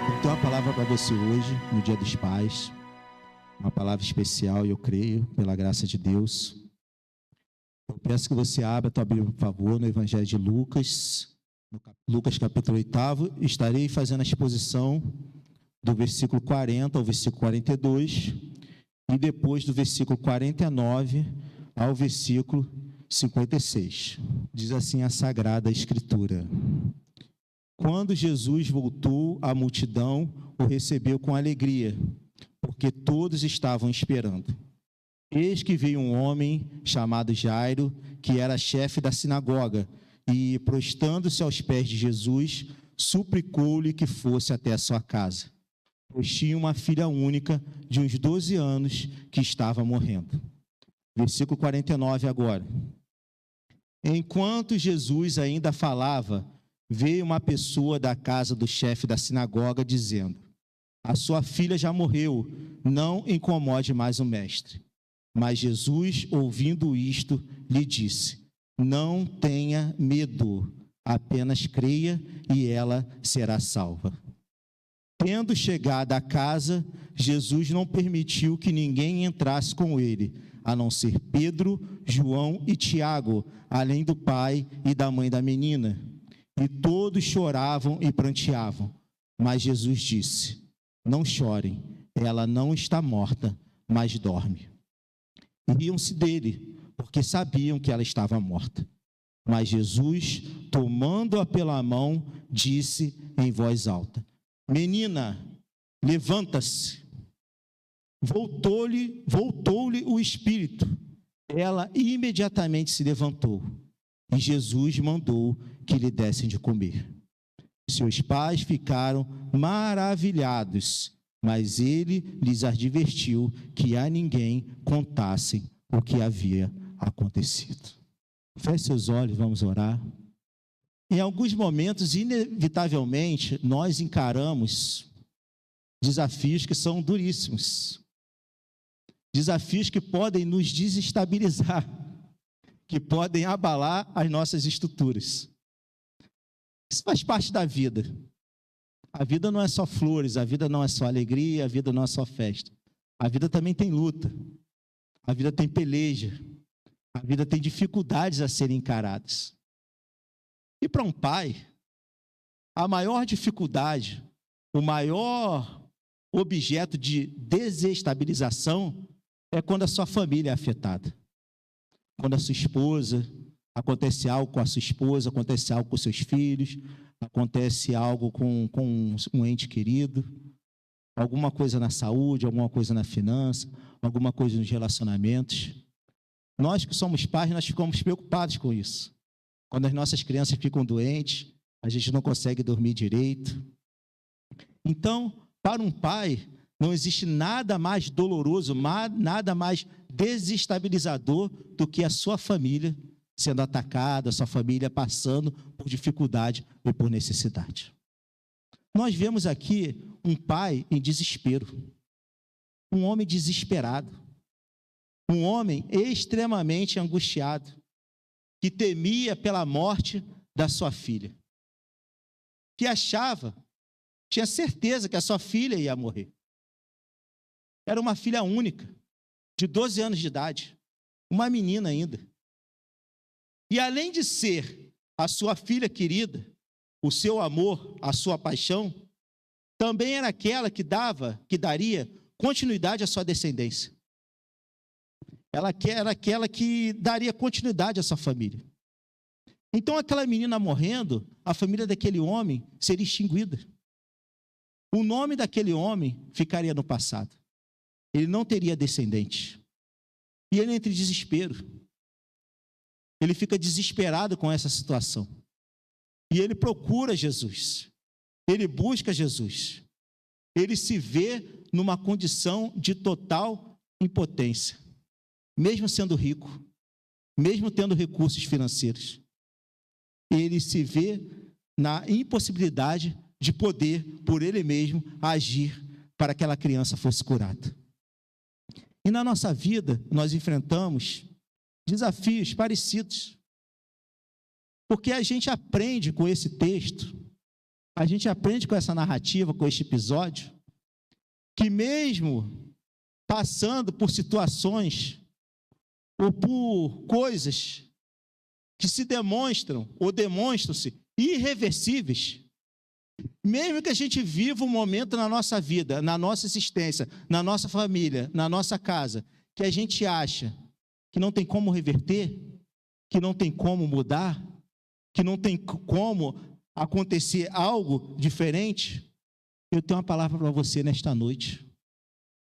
Eu tenho uma palavra para você hoje, no Dia dos Pais, uma palavra especial, eu creio, pela graça de Deus. Eu peço que você abra a tua Bíblia, por favor, no Evangelho de Lucas, Lucas capítulo 8, estarei fazendo a exposição do versículo 40 ao versículo 42, e depois do versículo 49 ao versículo 56. Diz assim a Sagrada Escritura: Quando Jesus voltou, a multidão o recebeu com alegria, porque todos estavam esperando. Eis que veio um homem chamado Jairo, que era chefe da sinagoga, e, prostrando-se aos pés de Jesus, suplicou-lhe que fosse até a sua casa, pois tinha uma filha única de uns 12 anos que estava morrendo. Versículo 49 agora. Enquanto Jesus ainda falava, veio uma pessoa da casa do chefe da sinagoga, dizendo: a sua filha já morreu, não incomode mais o mestre. Mas Jesus, ouvindo isto, lhe disse: não tenha medo, apenas creia e ela será salva. Tendo chegado à casa, Jesus não permitiu que ninguém entrasse com ele, a não ser Pedro, João e Tiago, além do pai e da mãe da menina. E todos choravam e pranteavam. Mas Jesus disse: não chorem, ela não está morta, mas dorme. E riam-se dele, porque sabiam que ela estava morta. Mas Jesus, tomando-a pela mão, disse em voz alta: menina, levanta-se. Voltou-lhe o espírito. Ela imediatamente se levantou. E Jesus mandou que lhe dessem de comer. Seus pais ficaram maravilhados, mas ele lhes advertiu que a ninguém contassem o que havia acontecido. Feche seus olhos, vamos orar. Em alguns momentos, inevitavelmente, nós encaramos desafios que são duríssimos. Desafios que podem nos desestabilizar, que podem abalar as nossas estruturas. Isso faz parte da vida. A vida não é só flores, a vida não é só alegria, a vida não é só festa. A vida também tem luta, a vida tem peleja, a vida tem dificuldades a serem encaradas. E para um pai, a maior dificuldade, o maior objeto de desestabilização é quando a sua família é afetada. Quando a sua esposa, acontece algo com a sua esposa, acontece algo com seus filhos, acontece algo com um ente querido, alguma coisa na saúde, alguma coisa na finança, alguma coisa nos relacionamentos. Nós que somos pais, nós ficamos preocupados com isso. Quando as nossas crianças ficam doentes, a gente não consegue dormir direito. Então, para um pai, não existe nada mais doloroso, nada mais desestabilizador do que a sua família sendo atacada, a sua família passando por dificuldade e por necessidade. Nós vemos aqui um pai em desespero, um homem desesperado, um homem extremamente angustiado, que temia pela morte da sua filha, que tinha certeza que a sua filha ia morrer. Era uma filha única, de 12 anos de idade, uma menina ainda. E além de ser a sua filha querida, o seu amor, a sua paixão, também era aquela que daria continuidade à sua descendência. Ela era aquela que daria continuidade à sua família. Então, aquela menina morrendo, a família daquele homem seria extinguida. O nome daquele homem ficaria no passado. Ele não teria descendente. E ele entra em desespero. Ele fica desesperado com essa situação. E ele procura Jesus. Ele busca Jesus. Ele se vê numa condição de total impotência. Mesmo sendo rico, mesmo tendo recursos financeiros. Ele se vê na impossibilidade de poder, por ele mesmo, agir para que aquela criança fosse curada. E na nossa vida, nós enfrentamos desafios parecidos. Porque a gente aprende com esse texto a gente aprende com essa narrativa, com este episódio, que mesmo passando por situações ou por coisas que se demonstram ou demonstram-se irreversíveis, mesmo que a gente viva um momento na nossa vida, na nossa existência, na nossa família, na nossa casa, que a gente acha que não tem como reverter, que não tem como mudar, que não tem como acontecer algo diferente, eu tenho uma palavra para você nesta noite.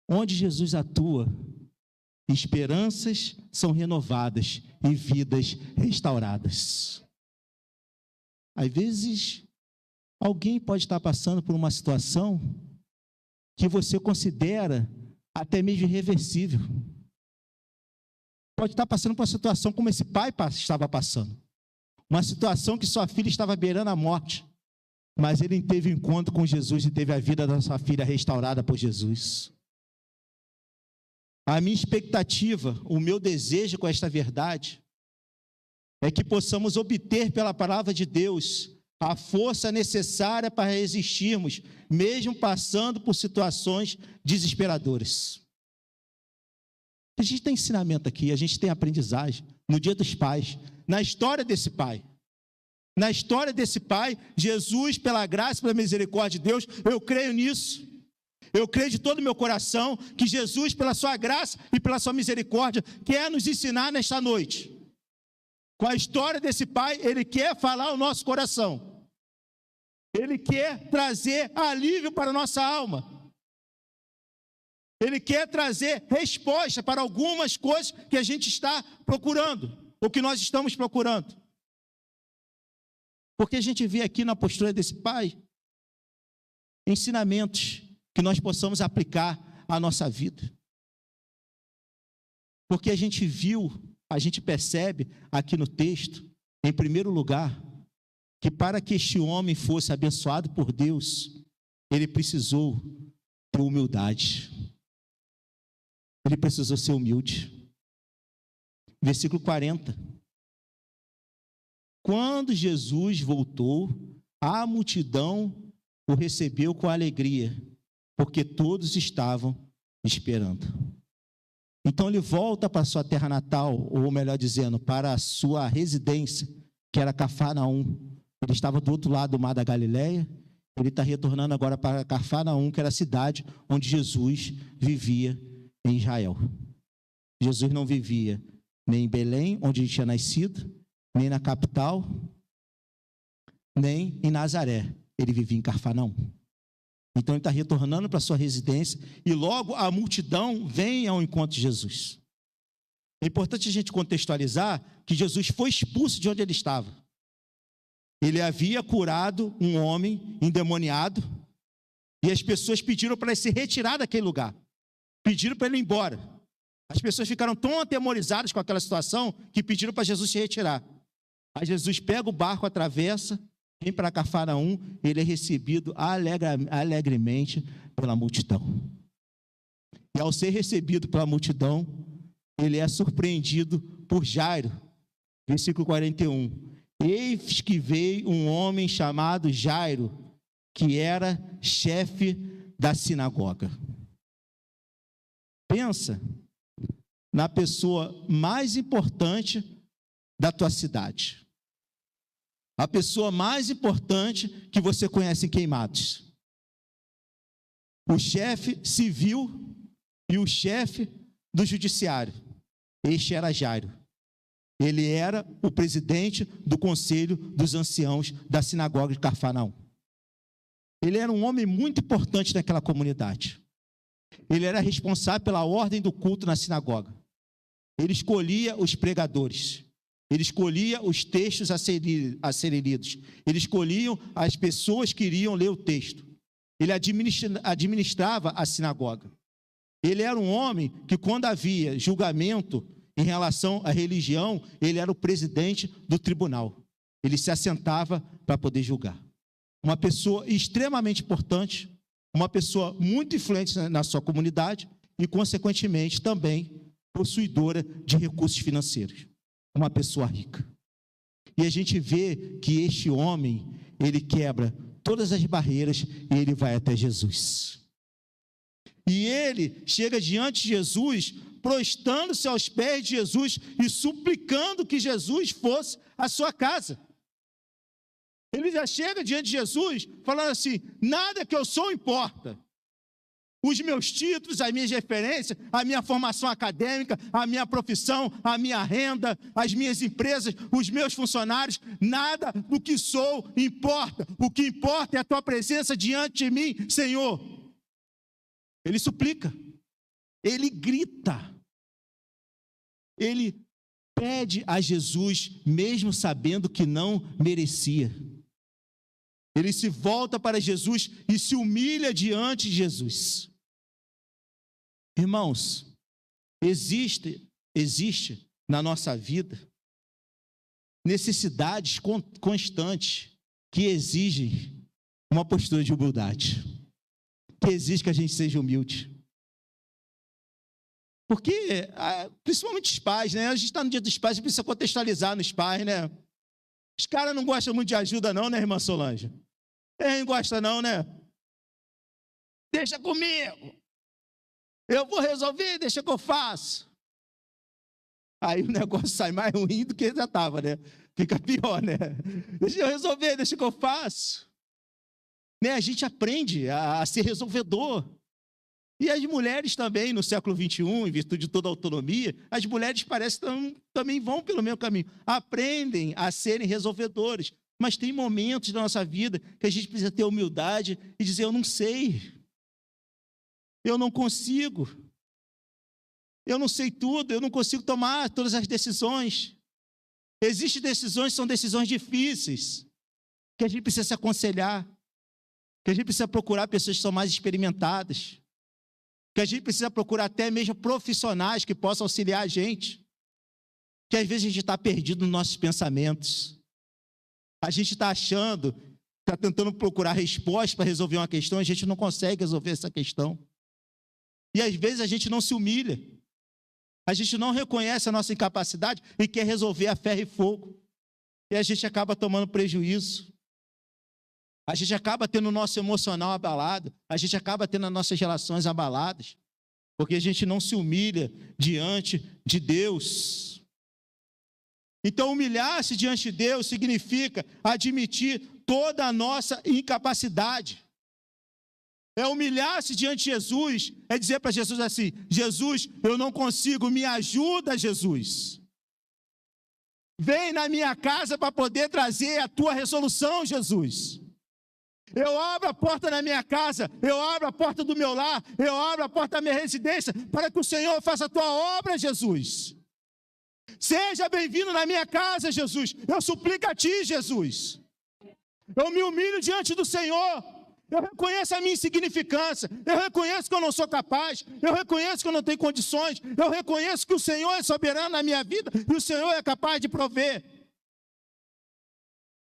Onde Jesus atua, esperanças são renovadas e vidas restauradas. Às vezes, alguém pode estar passando por uma situação que você considera até mesmo irreversível. Pode estar passando por uma situação como esse pai estava passando. Uma situação que sua filha estava beirando a morte. Mas ele teve um encontro com Jesus e teve a vida da sua filha restaurada por Jesus. A minha expectativa, o meu desejo com esta verdade, é que possamos obter pela palavra de Deus a força necessária para resistirmos, mesmo passando por situações desesperadoras. A gente tem ensinamento aqui, a gente tem aprendizagem no Dia dos Pais, na história desse pai. Na história desse pai, Jesus, pela graça e pela misericórdia de Deus, eu creio nisso. Eu creio de todo o meu coração que Jesus, pela sua graça e pela sua misericórdia, quer nos ensinar nesta noite. Com a história desse pai, ele quer falar ao nosso coração. Ele quer trazer alívio para a nossa alma. Ele quer trazer resposta para algumas coisas que a gente está procurando, ou que nós estamos procurando. Porque a gente vê aqui na postura desse pai ensinamentos que nós possamos aplicar à nossa vida. Porque a gente viu, a gente percebe aqui no texto, em primeiro lugar, que para que este homem fosse abençoado por Deus, ele precisou ter humildade. Ele precisou ser humilde. Versículo 40. Quando Jesus voltou, a multidão o recebeu com alegria, porque todos estavam esperando. Então ele volta para a sua terra natal, ou melhor dizendo, para a sua residência, que era Cafarnaum. Ele estava do outro lado do mar da Galileia, ele está retornando agora para Cafarnaum, que era a cidade onde Jesus vivia em Israel. Jesus não vivia nem em Belém, onde ele tinha nascido, nem na capital, nem em Nazaré. Ele vivia em Cafarnaum. Então ele está retornando para a sua residência e logo a multidão vem ao encontro de Jesus. É importante a gente contextualizar que Jesus foi expulso de onde ele estava. Ele havia curado um homem endemoniado e as pessoas pediram para ele se retirar daquele lugar. Pediram para ele ir embora. As pessoas ficaram tão atemorizadas com aquela situação que pediram para Jesus se retirar. Aí Jesus pega o barco, atravessa, vem para Cafarnaum, ele é recebido alegremente pela multidão. E ao ser recebido pela multidão, ele é surpreendido por Jairo. Versículo 41. Eis que veio um homem chamado Jairo, que era chefe da sinagoga. Pensa na pessoa mais importante da tua cidade. A pessoa mais importante que você conhece em Queimados. O chefe civil e o chefe do judiciário. Este era Jairo. Ele era o presidente do conselho dos anciãos da sinagoga de Cafarnaum. Ele era um homem muito importante naquela comunidade. Ele era responsável pela ordem do culto na sinagoga. Ele escolhia os pregadores. Ele escolhia os textos a serem lidos. Ele escolhia as pessoas que iriam ler o texto. Ele administrava a sinagoga. Ele era um homem que, quando havia julgamento em relação à religião, ele era o presidente do tribunal. Ele se assentava para poder julgar. Uma pessoa extremamente importante, uma pessoa muito influente na sua comunidade e, consequentemente, também possuidora de recursos financeiros. Uma pessoa rica. E a gente vê que este homem, ele quebra todas as barreiras e ele vai até Jesus. E ele chega diante de Jesus, prostrando-se aos pés de Jesus e suplicando que Jesus fosse à sua casa. Ele já chega diante de Jesus falando assim: nada que eu sou importa. Os meus títulos, as minhas referências, a minha formação acadêmica, a minha profissão, a minha renda, as minhas empresas, os meus funcionários, nada do que sou importa. O que importa é a tua presença diante de mim, Senhor. Ele suplica, ele grita, ele pede a Jesus, mesmo sabendo que não merecia. Ele se volta para Jesus e se humilha diante de Jesus. Irmãos, existe na nossa vida necessidades constantes que exigem uma postura de humildade, que exige que a gente seja humilde. Porque, principalmente os pais, né? A gente está no dia dos pais, a gente precisa contextualizar nos pais, né? Os caras não gostam muito de ajuda não, né, irmã Solange? Não gosta não, né? Deixa comigo. Eu vou resolver, deixa que eu faço. Aí o negócio sai mais ruim do que já estava, né? Fica pior, né? Deixa eu resolver, deixa que eu faço. Né? A gente aprende a ser resolvedor. E as mulheres também, no século XXI, em virtude de toda a autonomia, as mulheres parecem que também vão pelo mesmo caminho. Aprendem a serem resolvedores. Mas tem momentos da nossa vida que a gente precisa ter humildade e dizer: eu não sei. Eu não consigo. Eu não sei tudo, eu não consigo tomar todas as decisões. Existem decisões que são decisões difíceis, que a gente precisa se aconselhar, que a gente precisa procurar pessoas que são mais experimentadas, que a gente precisa procurar até mesmo profissionais que possam auxiliar a gente, que às vezes a gente está perdido nos nossos pensamentos. A gente está achando, está tentando procurar resposta para resolver uma questão, a gente não consegue resolver essa questão. E às vezes a gente não se humilha, a gente não reconhece a nossa incapacidade e quer resolver a ferro e fogo. E a gente acaba tomando prejuízo. A gente acaba tendo o nosso emocional abalado, a gente acaba tendo as nossas relações abaladas, porque a gente não se humilha diante de Deus. Então, humilhar-se diante de Deus significa admitir toda a nossa incapacidade. É humilhar-se diante de Jesus, é dizer para Jesus assim: Jesus, eu não consigo, me ajuda, Jesus. Vem na minha casa para poder trazer a tua resolução, Jesus. Eu abro a porta da minha casa, eu abro a porta do meu lar, eu abro a porta da minha residência, para que o Senhor faça a tua obra, Jesus. Seja bem-vindo na minha casa, Jesus. Eu suplico a ti, Jesus. Eu me humilho diante do Senhor. Eu reconheço a minha insignificância, eu reconheço que eu não sou capaz, eu reconheço que eu não tenho condições, eu reconheço que o Senhor é soberano na minha vida e o Senhor é capaz de prover.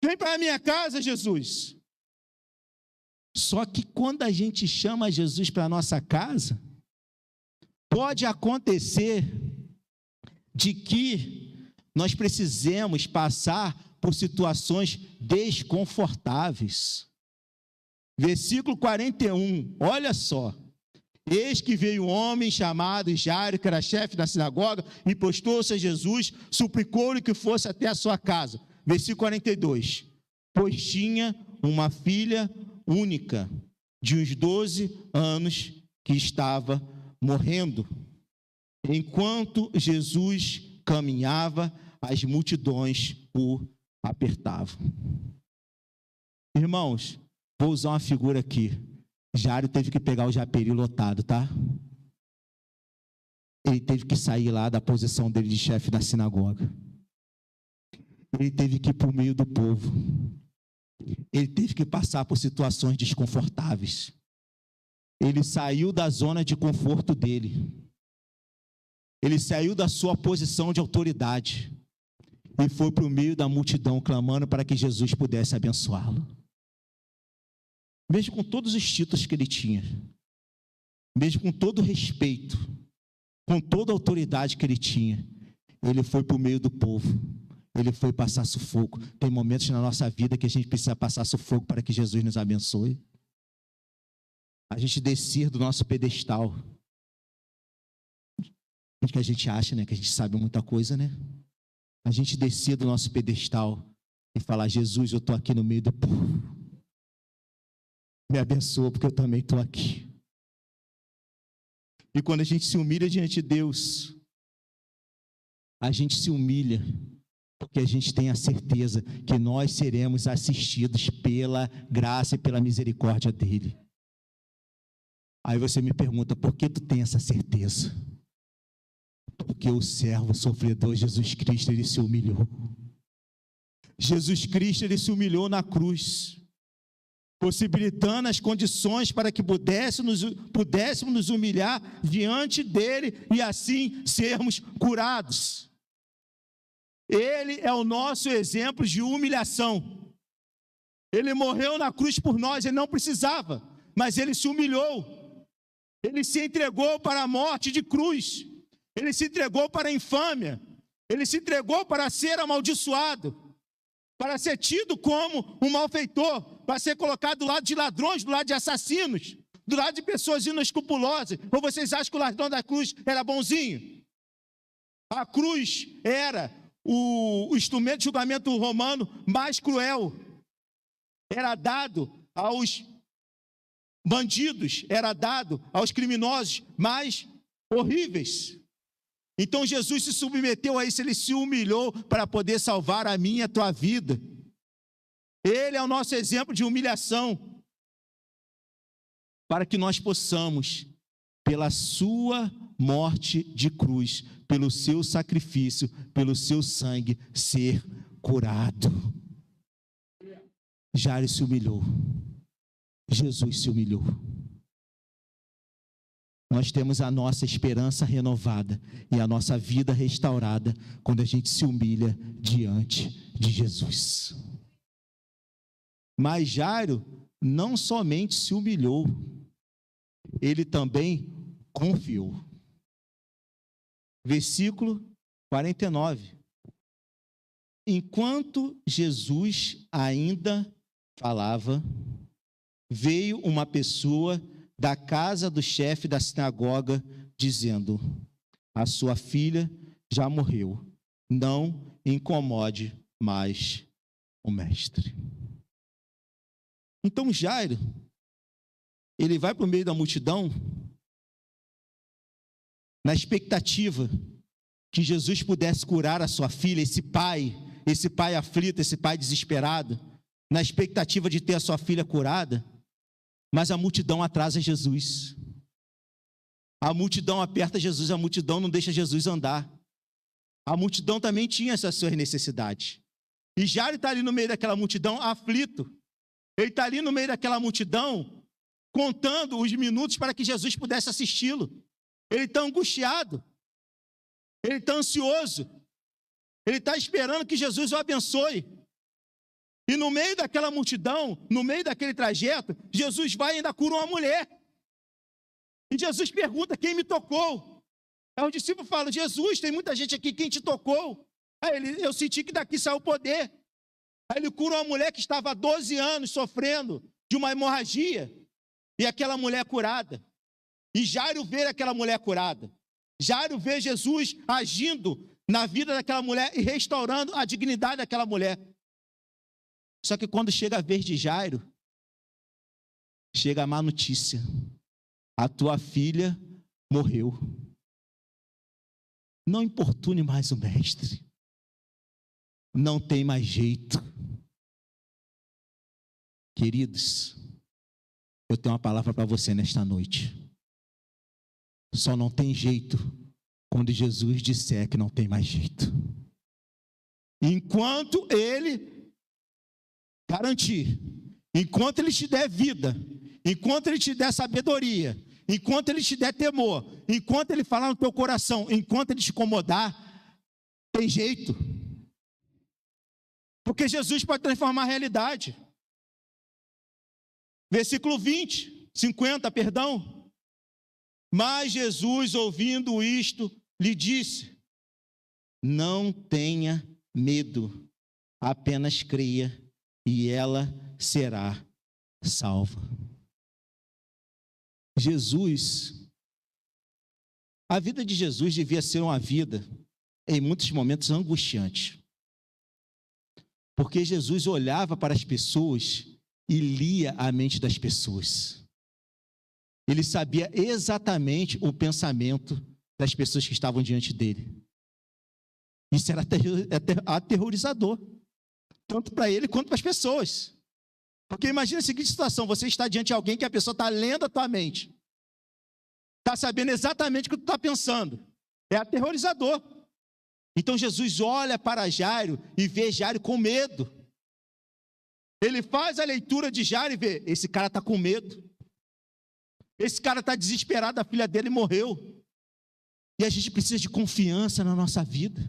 Vem para a minha casa, Jesus. Só que quando a gente chama Jesus para a nossa casa, pode acontecer de que nós precisemos passar por situações desconfortáveis. Versículo 41, olha só: eis que veio um homem chamado Jairo, que era chefe da sinagoga, e prostou-se a Jesus, suplicou-lhe que fosse até a sua casa. Versículo 42, pois tinha uma filha única, de uns 12 anos, que estava morrendo. Enquanto Jesus caminhava, as multidões o apertavam. Irmãos, vou usar uma figura aqui. Jairo teve que pegar o japeri lotado, tá? Ele teve que sair lá da posição dele de chefe da sinagoga. Ele teve que ir para o meio do povo. Ele teve que passar por situações desconfortáveis. Ele saiu da zona de conforto dele. Ele saiu da sua posição de autoridade e foi para o meio da multidão clamando para que Jesus pudesse abençoá-lo. Mesmo com todos os títulos que ele tinha, mesmo com todo o respeito, com toda a autoridade que ele tinha, ele foi para o meio do povo Ele foi passar sufoco. Tem momentos na nossa vida que a gente precisa passar sufoco para que Jesus nos abençoe. A gente descer do nosso pedestal. Que a gente acha, né? Que a gente sabe muita coisa, né? A gente descer do nosso pedestal e falar: Jesus, eu estou aqui no meio do povo. Me abençoa, porque eu também estou aqui. E quando a gente se humilha diante de Deus, a gente se humilha porque a gente tem a certeza que nós seremos assistidos pela graça e pela misericórdia dele. Aí você me pergunta: por que tu tem essa certeza? Porque o servo sofredor Jesus Cristo, ele se humilhou. Jesus Cristo, ele se humilhou na cruz, possibilitando as condições para que pudéssemos nos humilhar diante dele e assim sermos curados. Ele é o nosso exemplo de humilhação. Ele morreu na cruz por nós, ele não precisava, mas ele se humilhou. Ele se entregou para a morte de cruz. Ele se entregou para a infâmia. Ele se entregou para ser amaldiçoado, para ser tido como um malfeitor, para ser colocado do lado de ladrões, do lado de assassinos, do lado de pessoas inescrupulosas. Ou vocês acham que o ladrão da cruz era bonzinho? A cruz era o instrumento de julgamento romano mais cruel. Era dado aos bandidos, era dado aos criminosos mais horríveis. Então Jesus se submeteu a isso, ele se humilhou para poder salvar a minha e a tua vida. Ele é o nosso exemplo de humilhação, para que nós possamos, pela sua morte de cruz, pelo seu sacrifício, pelo seu sangue, ser curado. Jairo se humilhou, Jesus se humilhou. Nós temos a nossa esperança renovada e a nossa vida restaurada quando a gente se humilha diante de Jesus. Mas Jairo não somente se humilhou, ele também confiou. Versículo 49. Enquanto Jesus ainda falava, veio uma pessoa da casa do chefe da sinagoga, dizendo: a sua filha já morreu, não incomode mais o mestre. Então Jairo, ele vai para o meio da multidão, na expectativa que Jesus pudesse curar a sua filha, esse pai aflito, esse pai desesperado, na expectativa de ter a sua filha curada. Mas a multidão atrasa Jesus. A multidão aperta Jesus, a multidão não deixa Jesus andar. A multidão também tinha essas suas necessidades. E Jairo está ali no meio daquela multidão aflito. Ele está ali no meio daquela multidão, contando os minutos para que Jesus pudesse assisti-lo. Ele está angustiado. Ele está ansioso. Ele está esperando que Jesus o abençoe. E no meio daquela multidão, no meio daquele trajeto, Jesus vai e ainda cura uma mulher. E Jesus pergunta: quem me tocou? Aí o discípulo fala: Jesus, tem muita gente aqui, quem te tocou? Aí eu senti que daqui saiu o poder. Aí ele cura uma mulher que estava há 12 anos sofrendo de uma hemorragia. E aquela mulher curada. E Jairo vê aquela mulher curada. Jairo vê Jesus agindo na vida daquela mulher e restaurando a dignidade daquela mulher. Só que quando chega a vez de Jairo, chega a má notícia: a tua filha morreu. Não importune mais o mestre. Não tem mais jeito. Queridos, eu tenho uma palavra para você nesta noite. Só não tem jeito quando Jesus disser que não tem mais jeito. Enquanto ele garantir, enquanto ele te der vida, enquanto ele te der sabedoria, enquanto ele te der temor, enquanto ele falar no teu coração, enquanto ele te incomodar, tem jeito. Porque Jesus pode transformar a realidade. Versículo 50, perdão. Mas Jesus, ouvindo isto, lhe disse: não tenha medo, apenas creia e ela será salva. Jesus, a vida de Jesus devia ser uma vida, em muitos momentos, angustiante. Porque Jesus olhava para as pessoas e lia a mente das pessoas. Ele sabia exatamente o pensamento das pessoas que estavam diante dele. Isso era aterrorizador, tanto para ele quanto para as pessoas. Porque imagina a seguinte situação: você está diante de alguém que a pessoa está lendo a tua mente, está sabendo exatamente o que tu está pensando. É aterrorizador. Então Jesus olha para Jairo e vê Jairo com medo. Ele faz a leitura de Jairo e vê: esse cara está com medo. Esse cara está desesperado, a filha dele morreu. E a gente precisa de confiança na nossa vida.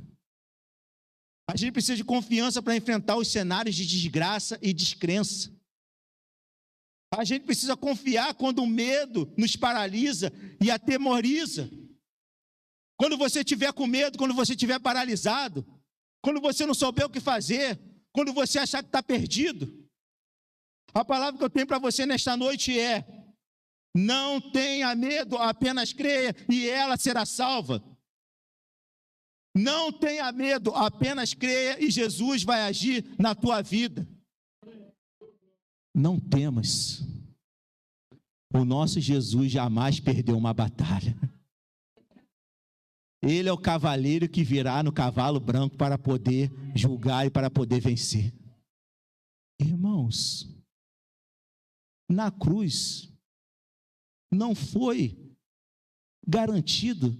A gente precisa de confiança para enfrentar os cenários de desgraça e descrença. A gente precisa confiar quando o medo nos paralisa e atemoriza. Quando você estiver com medo, quando você estiver paralisado, quando você não souber o que fazer, quando você achar que está perdido, a palavra que eu tenho para você nesta noite é: não tenha medo, apenas creia e ela será salva. Não tenha medo, apenas creia e Jesus vai agir na tua vida. Não temas. O nosso Jesus jamais perdeu uma batalha. Ele é o cavaleiro que virá no cavalo branco para poder julgar e para poder vencer. Irmãos, na cruz não foi garantido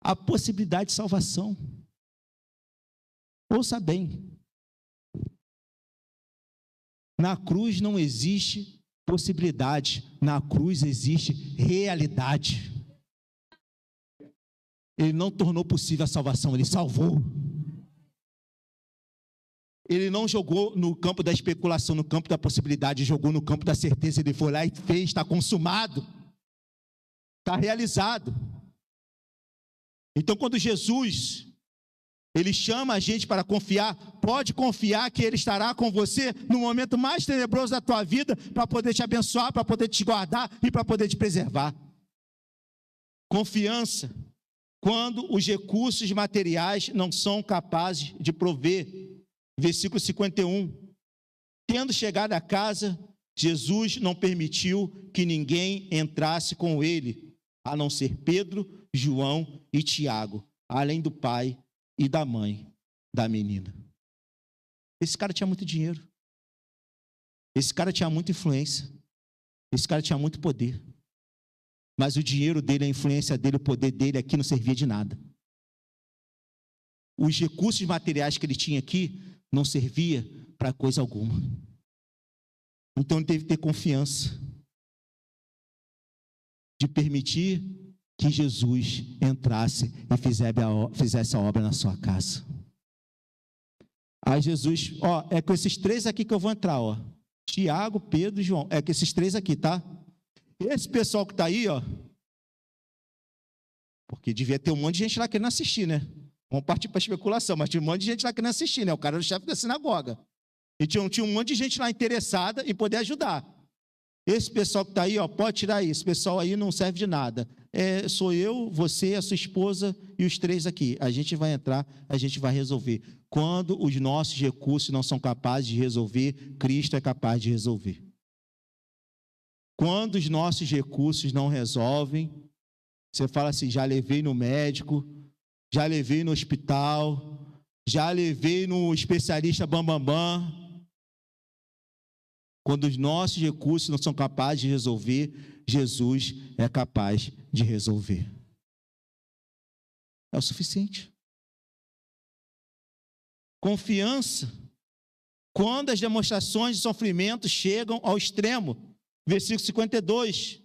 a possibilidade de salvação. Ouça bem. Na cruz não existe possibilidade, na cruz existe realidade. Ele não tornou possível a salvação, ele salvou. Ele não jogou no campo da especulação, no campo da possibilidade, jogou no campo da certeza. Ele foi lá e fez, está consumado, está realizado. Então, quando Jesus, ele chama a gente para confiar, pode confiar que ele estará com você no momento mais tenebroso da tua vida, para poder te abençoar, para poder te guardar e para poder te preservar. Confiança quando os recursos materiais não são capazes de prover. Versículo 51. Tendo chegado a casa, Jesus não permitiu que ninguém entrasse com ele, a não ser Pedro, João e Tiago, além do pai e da mãe da menina. Esse cara tinha muito dinheiro. Esse cara tinha muita influência. Esse cara tinha muito poder. Mas o dinheiro dele, a influência dele, o poder dele aqui não servia de nada. Os recursos materiais que ele tinha aqui não servia para coisa alguma. Então ele teve que ter confiança de permitir que Jesus entrasse e fizesse a obra na sua casa. Aí Jesus, é com esses três aqui que eu vou entrar, Tiago, Pedro e João, é com esses três aqui, tá? Esse pessoal que está aí, porque devia ter um monte de gente lá querendo assistir, né? Vamos partir para a especulação, mas tinha um monte de gente lá querendo assistir, né? O cara era o chefe da sinagoga. E tinha um monte de gente lá interessada em poder ajudar. Esse pessoal que está aí, pode tirar isso. Esse pessoal aí não serve de nada. Sou eu, você, a sua esposa e os três aqui. A gente vai entrar, a gente vai resolver. Quando os nossos recursos não são capazes de resolver, Cristo é capaz de resolver. Quando os nossos recursos não resolvem, você fala assim: já levei no médico, já levei no hospital, já levei no especialista bambambam. Quando os nossos recursos não são capazes de resolver, Jesus é capaz de resolver. É o suficiente. Confiança quando as demonstrações de sofrimento chegam ao extremo. Versículo 52.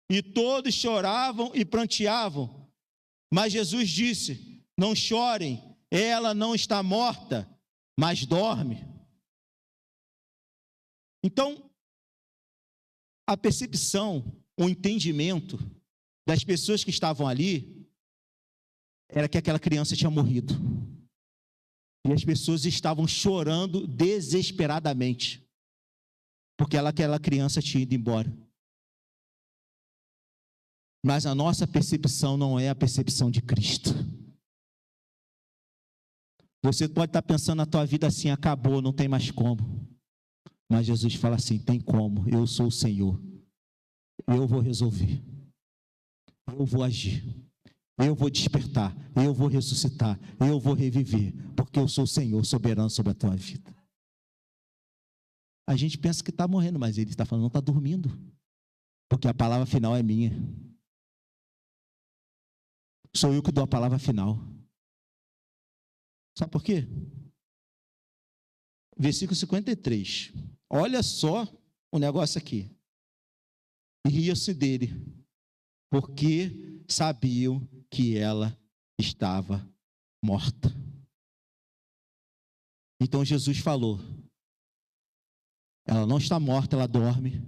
E todos choravam e pranteavam. Mas Jesus disse: não chorem, ela não está morta, mas dorme. Então, a percepção, o entendimento das pessoas que estavam ali era que aquela criança tinha morrido. E as pessoas estavam chorando desesperadamente, porque aquela criança tinha ido embora. Mas a nossa percepção não é a percepção de Cristo. Você pode estar pensando a tua vida assim, acabou, não tem mais como. Mas Jesus fala assim, tem como, eu sou o Senhor. Eu vou resolver. Eu vou agir. Eu vou despertar. Eu vou ressuscitar. Eu vou reviver. Porque eu sou o Senhor soberano sobre a tua vida. A gente pensa que está morrendo, mas ele está falando, não está dormindo. Porque a palavra final é minha. Sou eu que dou a palavra final. Sabe por quê? Versículo 53. Olha só o negócio aqui. E ria-se dele, porque sabiam que ela estava morta. Então Jesus falou, ela não está morta, ela dorme.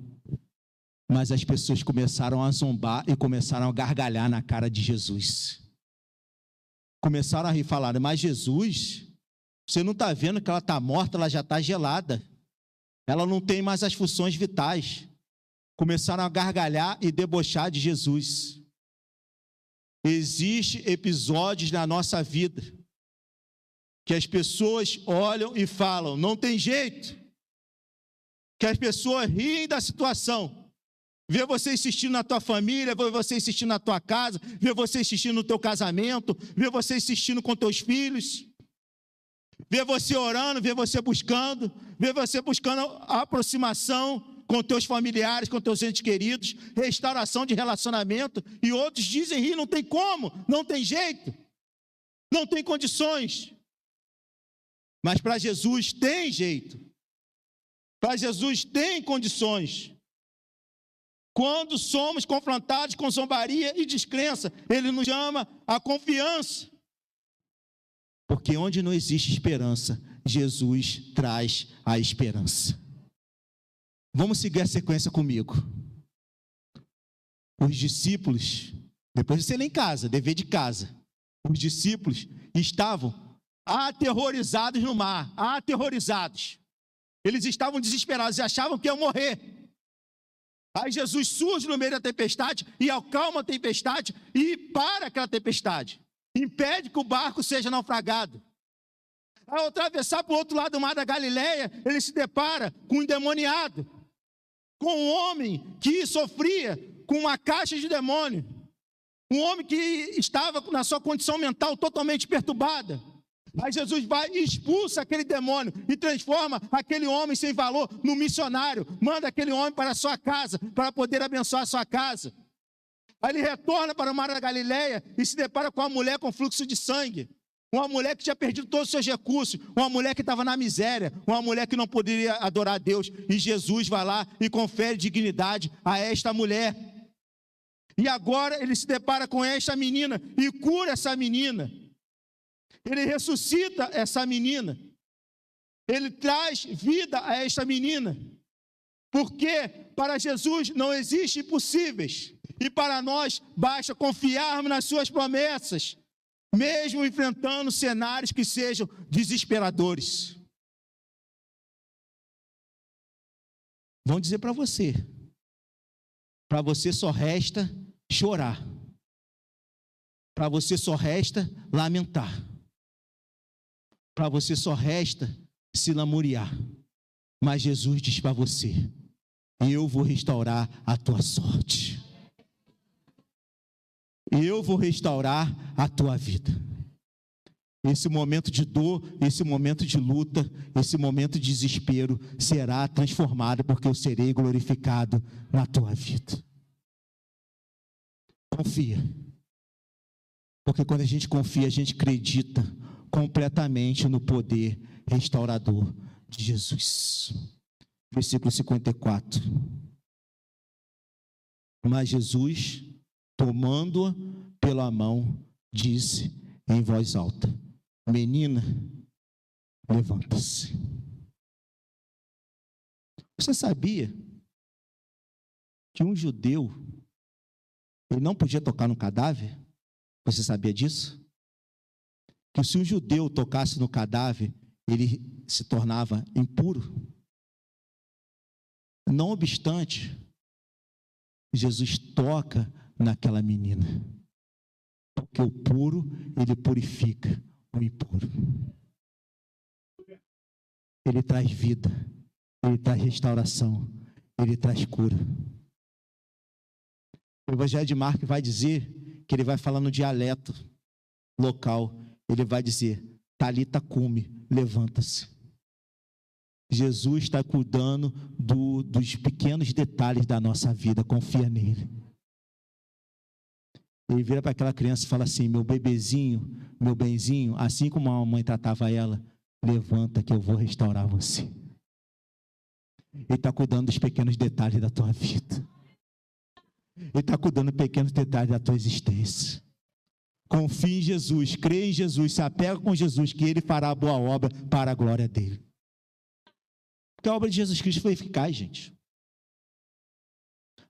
Mas as pessoas começaram a zombar e começaram a gargalhar na cara de Jesus. Começaram a rir e falaram, mas Jesus, você não está vendo que ela está morta, ela já está gelada. Ela não tem mais as funções vitais. Começaram a gargalhar e debochar de Jesus. Existem episódios na nossa vida que as pessoas olham e falam, não tem jeito. Que as pessoas riem da situação. Vê você insistindo na tua família, vê você insistindo na tua casa, vê você insistindo no teu casamento, vê você insistindo com teus filhos. Vê você orando, vê você buscando aproximação com teus familiares, com teus entes queridos, restauração de relacionamento, e outros dizem rir, não tem como, não tem jeito, não tem condições. Mas para Jesus tem jeito, para Jesus tem condições. Quando somos confrontados com zombaria e descrença, Ele nos chama à confiança. Porque onde não existe esperança, Jesus traz a esperança. Vamos seguir a sequência comigo. Os discípulos, depois você lê em casa, dever de casa. Os discípulos estavam aterrorizados no mar, aterrorizados. Eles estavam desesperados e achavam que iam morrer. Aí Jesus surge no meio da tempestade e acalma a tempestade e para aquela tempestade. Impede que o barco seja naufragado. Ao atravessar para o outro lado do mar da Galileia, ele se depara com um endemoniado, com um homem que sofria com uma caixa de demônio, um homem que estava na sua condição mental totalmente perturbada. Aí Jesus vai e expulsa aquele demônio e transforma aquele homem sem valor num missionário, manda aquele homem para a sua casa, para poder abençoar a sua casa. Aí ele retorna para o mar da Galileia e se depara com uma mulher com fluxo de sangue, uma mulher que tinha perdido todos os seus recursos, uma mulher que estava na miséria, uma mulher que não poderia adorar a Deus, e Jesus vai lá e confere dignidade a esta mulher. E agora ele se depara com esta menina e cura essa menina. Ele ressuscita essa menina. Ele traz vida a esta menina. Porque para Jesus não existe impossíveis. E para nós basta confiarmos nas suas promessas, mesmo enfrentando cenários que sejam desesperadores. Vão dizer para você só resta chorar. Para você só resta lamentar. Para você só resta se lamuriar. Mas Jesus diz para você, eu vou restaurar a tua sorte. Eu vou restaurar a tua vida. Esse momento de dor, esse momento de luta, esse momento de desespero será transformado, porque eu serei glorificado na tua vida. Confia. Porque quando a gente confia, a gente acredita completamente no poder restaurador de Jesus. Versículo 54. Mas Jesus, tomando-a pela mão, disse em voz alta, menina, levanta-se. Você sabia que um judeu, ele não podia tocar no cadáver? Você sabia disso? que se um judeu tocasse no cadáver, ele se tornava impuro. Não obstante, Jesus toca naquela menina, porque o puro, ele purifica o impuro. Ele traz vida, ele traz restauração, ele traz cura. O Evangelho de Marcos vai dizer que ele vai falar no dialeto local, ele vai dizer: Talita cume, levanta-se. Jesus está cuidando dos pequenos detalhes da nossa vida, confia nele. Ele vira para aquela criança e fala assim: meu bebezinho, meu benzinho, assim como a mãe tratava ela, levanta que eu vou restaurar você. Ele está cuidando dos pequenos detalhes da tua vida. Ele está cuidando dos pequenos detalhes da tua existência. Confie em Jesus, crê em Jesus, se apega com Jesus, que Ele fará a boa obra para a glória dEle. Porque a obra de Jesus Cristo foi eficaz, gente.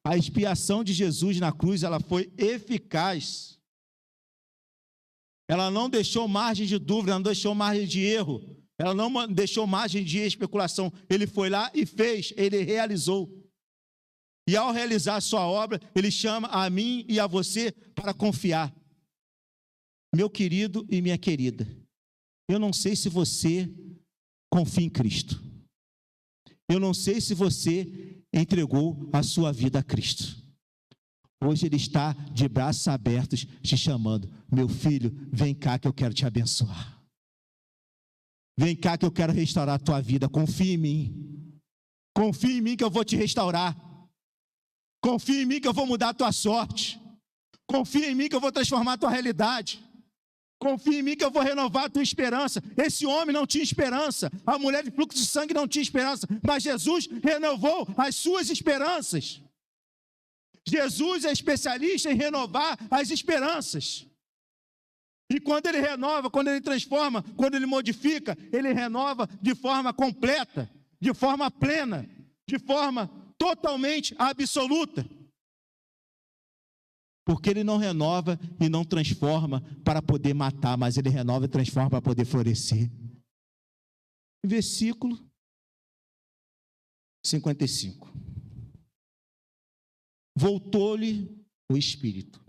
A expiação de Jesus na cruz, ela foi eficaz. Ela não deixou margem de dúvida, ela não deixou margem de erro, ela não deixou margem de especulação. Ele foi lá e fez, ele realizou. E ao realizar a sua obra, ele chama a mim e a você para confiar. Meu querido e minha querida, eu não sei se você confia em Cristo. Eu não sei se você entregou a sua vida a Cristo. Hoje Ele está de braços abertos te chamando: meu filho, vem cá que eu quero te abençoar. Vem cá que eu quero restaurar a tua vida, confia em mim. Confia em mim que eu vou te restaurar. Confia em mim que eu vou mudar a tua sorte. Confia em mim que eu vou transformar a tua realidade. Confia em mim que eu vou renovar a tua esperança. Esse homem não tinha esperança. A mulher de fluxo de sangue não tinha esperança. Mas Jesus renovou as suas esperanças. Jesus é especialista em renovar as esperanças. E quando Ele renova, quando Ele transforma, quando Ele modifica, Ele renova de forma completa, de forma plena, de forma totalmente absoluta. Porque Ele não renova e não transforma para poder matar, mas Ele renova e transforma para poder florescer. Versículo 55. Voltou-lhe o espírito.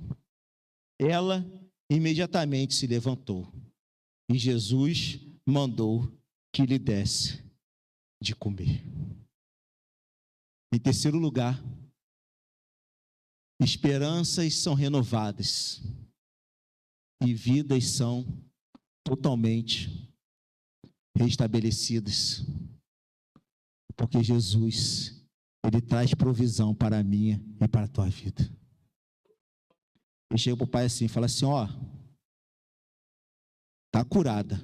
Ela imediatamente se levantou. E Jesus mandou que lhe desse de comer. Em terceiro lugar, esperanças são renovadas e vidas são totalmente restabelecidas, porque Jesus, Ele traz provisão para a minha e para a tua vida. Eu chego para o pai assim, fala assim: ó, está curada,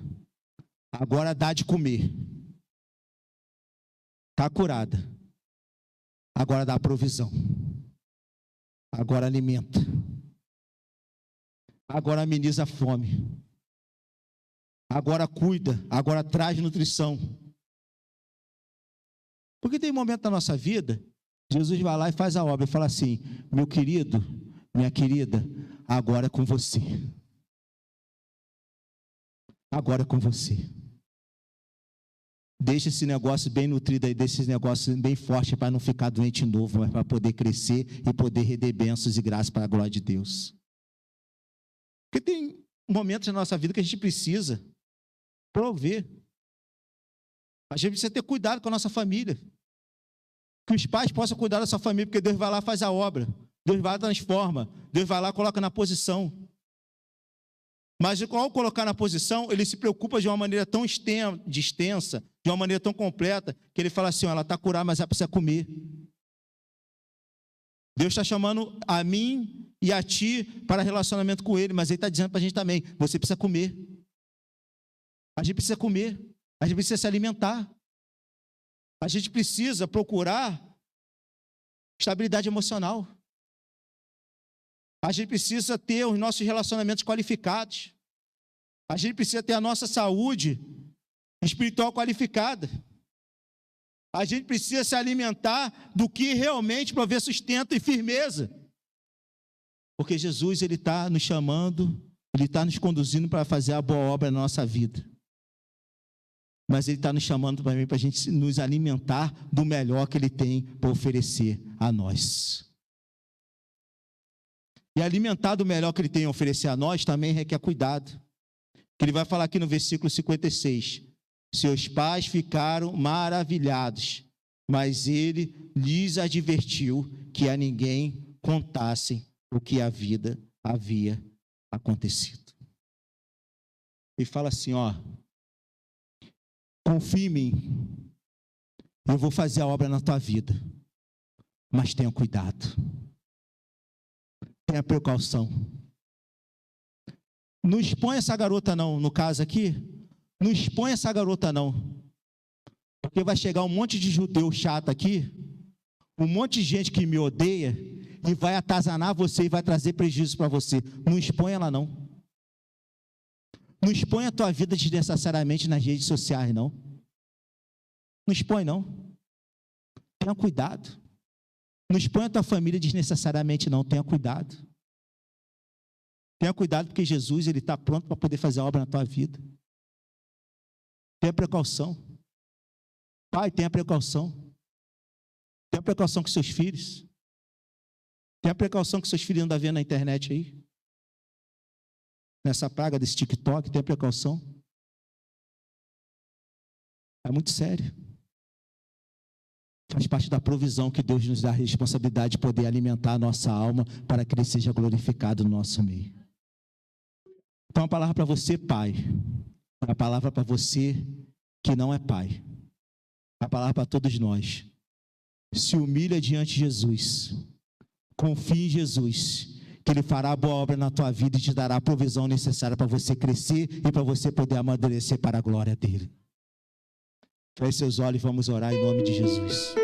agora dá de comer. Está curada, agora dá provisão. Agora alimenta. Agora ameniza a fome. Agora cuida. Agora traz nutrição. Porque tem momento na nossa vida, Jesus vai lá e faz a obra e fala assim: meu querido, minha querida, agora é com você. Agora é com você. Deixa esse negócio bem nutrido aí, deixa esse negócio bem forte para não ficar doente de novo, mas para poder crescer e poder render bênçãos e graças para a glória de Deus. Porque tem momentos na nossa vida que a gente precisa prover. A gente precisa ter cuidado com a nossa família. Que os pais possam cuidar da sua família, porque Deus vai lá e faz a obra. Deus vai lá e transforma. Deus vai lá e coloca na posição. Mas ao colocar na posição, Ele se preocupa de uma maneira tão extensa, de uma maneira tão completa, que Ele fala assim: ó, ela está curada, mas ela precisa comer. Deus está chamando a mim e a ti para relacionamento com Ele, mas Ele está dizendo para a gente também: você precisa comer. A gente precisa comer, a gente precisa se alimentar. A gente precisa procurar estabilidade emocional. A gente precisa ter os nossos relacionamentos qualificados. A gente precisa ter a nossa saúde espiritual qualificada. A gente precisa se alimentar do que realmente provê sustento e firmeza. Porque Jesus, Ele está nos chamando Ele está nos conduzindo para fazer a boa obra na nossa vida. Mas Ele está nos chamando também para a gente nos alimentar do melhor que Ele tem para oferecer a nós. E alimentar do melhor que Ele tem a oferecer a nós também requer cuidado. Ele vai falar aqui no versículo 56. Seus pais ficaram maravilhados, mas Ele lhes advertiu que a ninguém contassem o que havia acontecido. Ele fala assim, confie em mim, eu vou fazer a obra na tua vida, mas tenha cuidado, tenha precaução. Não expõe essa garota não, no caso aqui, não expõe essa garota não, porque vai chegar um monte de judeu chato aqui, um monte de gente que me odeia, e vai atazanar você e vai trazer prejuízo para você. Não expõe ela não. Não expõe a tua vida desnecessariamente nas redes sociais não. Não expõe não. Tenha cuidado. Não expõe a tua família desnecessariamente não. Tenha cuidado. Tenha cuidado porque Jesus, Ele está pronto para poder fazer a obra na tua vida. Tenha precaução. Pai, tenha precaução. Tenha precaução com seus filhos. Tenha precaução que seus filhos andam vendo na internet aí. Nessa praga desse TikTok, tenha precaução. É muito sério. Faz parte da provisão que Deus nos dá a responsabilidade de poder alimentar a nossa alma para que Ele seja glorificado no nosso meio. Então, a palavra para você, pai. A palavra para você que não é pai. A palavra para todos nós. Se humilha diante de Jesus. Confie em Jesus, que Ele fará a boa obra na tua vida e te dará a provisão necessária para você crescer e para você poder amadurecer para a glória dEle. Feche seus olhos e vamos orar em nome de Jesus.